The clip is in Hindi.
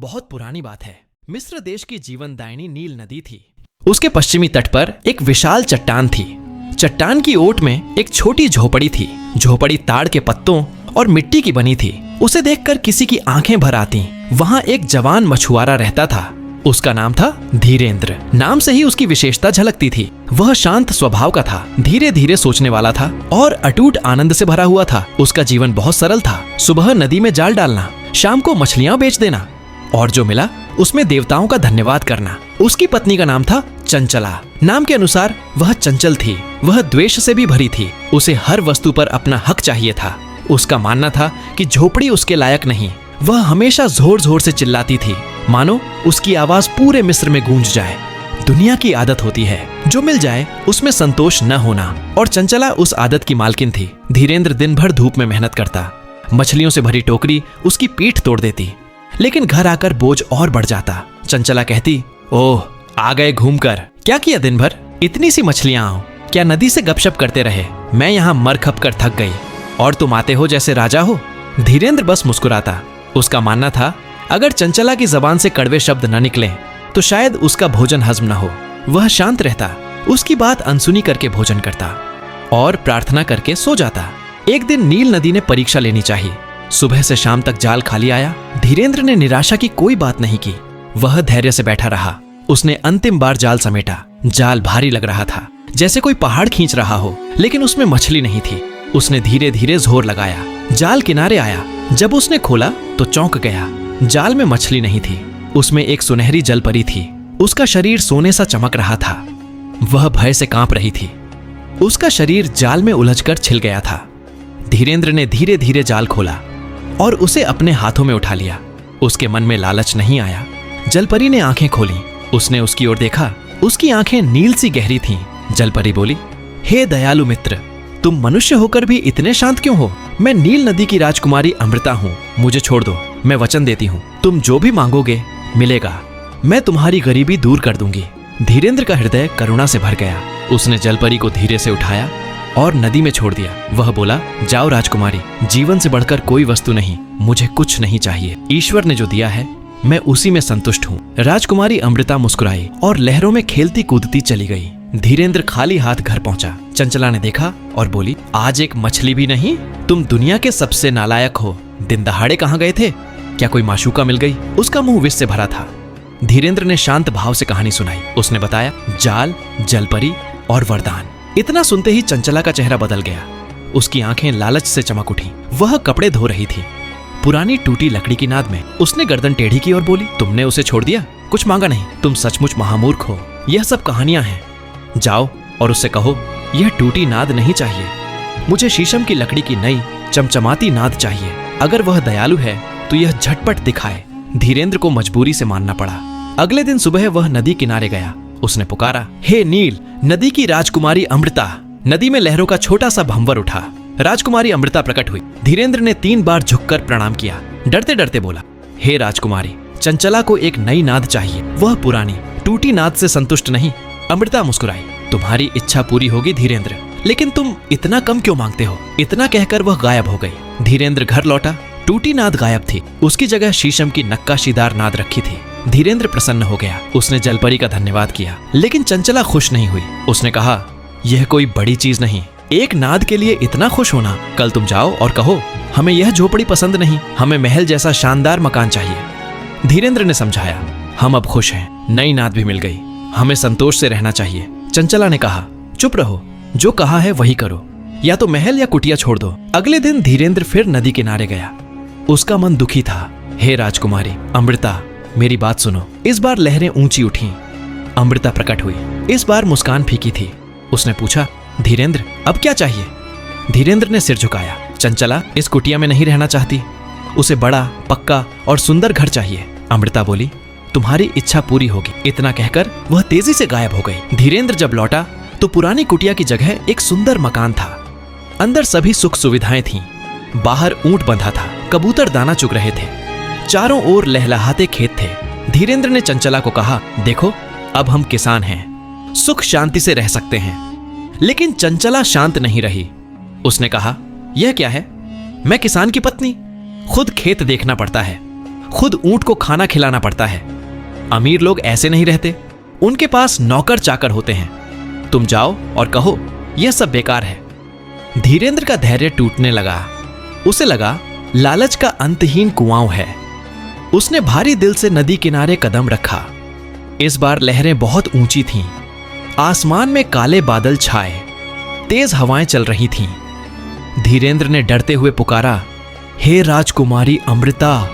बहुत पुरानी बात है। मिस्र देश की जीवनदायिनी नील नदी थी। उसके पश्चिमी तट पर एक विशाल चट्टान थी। चट्टान की ओट में एक छोटी झोपड़ी थी। झोपड़ी ताड़ के पत्तों और मिट्टी की बनी थी। उसे देखकर किसी की आंखें भर आती। वहां एक जवान मछुआरा रहता था। उसका नाम था धीरेंद्र। नाम से ही उसकी विशेषता झलकती थी। वह शांत स्वभाव का था, धीरे धीरे सोचने वाला था और अटूट आनंद से भरा हुआ था। उसका जीवन बहुत सरल था। सुबह नदी में जाल डालना, शाम को मछलियां बेच देना और जो मिला उसमें देवताओं का धन्यवाद करना। उसकी पत्नी का नाम था चंचला। नाम के अनुसार वह चंचल थी। वह द्वेष से भी भरी थी। उसे हर वस्तु पर अपना हक चाहिए था। उसका मानना था कि झोपड़ी उसके लायक नहीं। वह हमेशा जोर जोर से चिल्लाती थी, मानो उसकी आवाज पूरे मिस्र में गूंज जाए। दुनिया की आदत होती है, जो मिल जाए उसमें संतोष न होना, और चंचला उस आदत की मालकिन थी। धीरेंद्र दिन भर धूप में मेहनत करता। मछलियों से भरी टोकरी उसकी पीठ तोड़ देती, लेकिन घर आकर बोझ और बढ़ जाता। चंचला कहती, ओह आ गए घूमकर। क्या किया दिन भर? इतनी सी मछलियां आओ, क्या नदी से गपशप करते रहे? मैं यहाँ मर खप कर थक गई और तुम आते हो जैसे राजा हो। धीरेंद्र बस मुस्कुराता। उसका मानना था अगर चंचला की जबान से कड़वे शब्द न निकले तो शायद उसका भोजन हजम न हो। वह शांत रहता, उसकी बात अनसुनी करके भोजन करता और प्रार्थना करके सो जाता। एक दिन नील नदी ने परीक्षा लेनी चाहिए। सुबह से शाम तक जाल खाली आया। धीरेंद्र ने निराशा की कोई बात नहीं की। वह धैर्य से बैठा रहा। उसने अंतिम बार जाल समेटा। जाल भारी लग रहा था, जैसे कोई पहाड़ खींच रहा हो, लेकिन उसमें मछली नहीं थी। उसने धीरे धीरे जोर लगाया। जाल किनारे आया। जब उसने खोला तो चौंक गया। जाल में मछली नहीं थी, उसमें एक सुनहरी जलपरी थी। उसका शरीर सोने सा चमक रहा था। वह भय से कांप रही थी। उसका शरीर जाल में उलझकर छिल गया था। धीरेंद्र ने धीरे धीरे जाल खोला और उसे अपने हाथों में उठा लिया। उसके मन में लालच नहीं आया। जलपरी ने आंखें खोली। उसने उसकी ओर देखा। उसकी आंखें नील सी गहरी थीं। जलपरी बोली, हे दयालु मित्र, तुम मनुष्य होकर भी इतने शांत क्यों हो? मैं नील नदी की राजकुमारी अमृता हूँ। मुझे छोड़ दो। मैं वचन देती हूँ, तुम जो भी मांगोगे मिलेगा। मैं तुम्हारी गरीबी दूर कर दूंगी। धीरेंद्र का हृदय करुणा से भर गया। उसने जलपरी को धीरे से उठाया और नदी में छोड़ दिया। वह बोला, जाओ राजकुमारी, जीवन से बढ़कर कोई वस्तु नहीं। मुझे कुछ नहीं चाहिए। ईश्वर ने जो दिया है मैं उसी में संतुष्ट हूँ। राजकुमारी अमृता मुस्कुराई और लहरों में खेलती कूदती चली गई। धीरेंद्र खाली हाथ घर पहुंचा। चंचला ने देखा और बोली, आज एक मछली भी नहीं? तुम दुनिया के सबसे नालायक हो। दिन दहाड़े कहाँ गए थे? क्या कोई माशूका मिल गई? उसका मुंह विष से भरा था। धीरेंद्र ने शांत भाव से कहानी सुनाई। उसने बताया, जाल, जलपरी और वरदान। इतना सुनते ही चंचला का चेहरा बदल गया। उसकी आंखें लालच से चमक उठी। वह कपड़े धो रही थी। पुरानी टूटी लकड़ी की नाद में उसने गर्दन टेढ़ी की और बोली, तुमने उसे छोड़ दिया? कुछ मांगा नहीं? तुम सचमुच महामूर्ख हो। यह सब कहानियां हैं। जाओ और उससे कहो, यह टूटी नाद नहीं चाहिए। मुझे शीशम की लकड़ी की नई चमचमाती नाद चाहिए। अगर वह दयालु है तो यह झटपट दिखाए। धीरेंद्र को मजबूरी से मानना पड़ा। अगले दिन सुबह वह नदी किनारे गया। उसने पुकारा, हे नील, नदी की राजकुमारी अमृता। नदी में लहरों का छोटा सा भंवर उठा। राजकुमारी अमृता प्रकट हुई। धीरेंद्र ने 3 बार झुककर प्रणाम किया। डरते डरते बोला, हे राजकुमारी, चंचला को एक नई नाद चाहिए। वह पुरानी टूटी नाद से संतुष्ट नहीं। अमृता मुस्कुराई, तुम्हारी इच्छा पूरी होगी धीरेंद्र, लेकिन तुम इतना कम क्यों मांगते हो? इतना कहकर वह गायब हो गई। धीरेंद्र घर लौटा। टूटी नाद गायब थी। उसकी जगह शीशम की नक्काशीदार नाद रखी थी। धीरेंद्र प्रसन्न हो गया। उसने जलपरी का धन्यवाद किया, लेकिन चंचला खुश नहीं हुई। उसने कहा, यह कोई बड़ी चीज नहीं, एक नाद के लिए इतना खुश होना। कल तुम जाओ और कहो, हमें यह झोपड़ी पसंद नहीं, हमें महल जैसा शानदार मकान चाहिए। धीरेंद्र ने समझाया, हम अब खुश हैं, नई नाद भी मिल गई, हमें संतोष से रहना चाहिए। चंचला ने कहा, चुप रहो, जो कहा है वही करो, या तो महल या कुटिया छोड़ दो। अगले दिन धीरेंद्र फिर नदी किनारे गया। उसका मन दुखी था। हे राजकुमारी अमृता, मेरी बात सुनो। इस बार लहरें ऊंची उठी। अमृता प्रकट हुई। इस बार मुस्कान फीकी थी। उसने पूछा, धीरेंद्र अब क्या चाहिए? धीरेंद्र ने सिर झुकाया। चंचला इस कुटिया में नहीं रहना चाहती, उसे बड़ा, पक्का और सुंदर घर चाहिए। अमृता बोली, तुम्हारी इच्छा पूरी होगी। इतना कहकर वह तेजी से गायब हो गई। धीरेंद्र जब लौटा तो पुरानी कुटिया की जगह एक सुंदर मकान था। अंदर सभी सुख सुविधाएं थीं। बाहर ऊंट बंधा था, कबूतर दाना चुग रहे थे, चारों ओर लहलहाते खेत थे। धीरेंद्र ने चंचला को कहा, देखो अब हम किसान हैं, सुख शांति से रह सकते हैं। लेकिन चंचला शांत नहीं रही। उसने कहा, यह क्या है? मैं किसान की पत्नी, खुद खेत देखना पड़ता है, खुद ऊंट को खाना खिलाना पड़ता है। अमीर लोग ऐसे नहीं रहते, उनके पास नौकर चाकर होते हैं। तुम जाओ और कहो यह सब बेकार है। धीरेंद्र का धैर्य टूटने लगा। उसे लगा लालच का अंतहीन कुआं है। उसने भारी दिल से नदी किनारे कदम रखा। इस बार लहरें बहुत ऊंची थीं। आसमान में काले बादल छाए, तेज हवाएं चल रही थीं। धीरेंद्र ने डरते हुए पुकारा, हे राजकुमारी अमृता।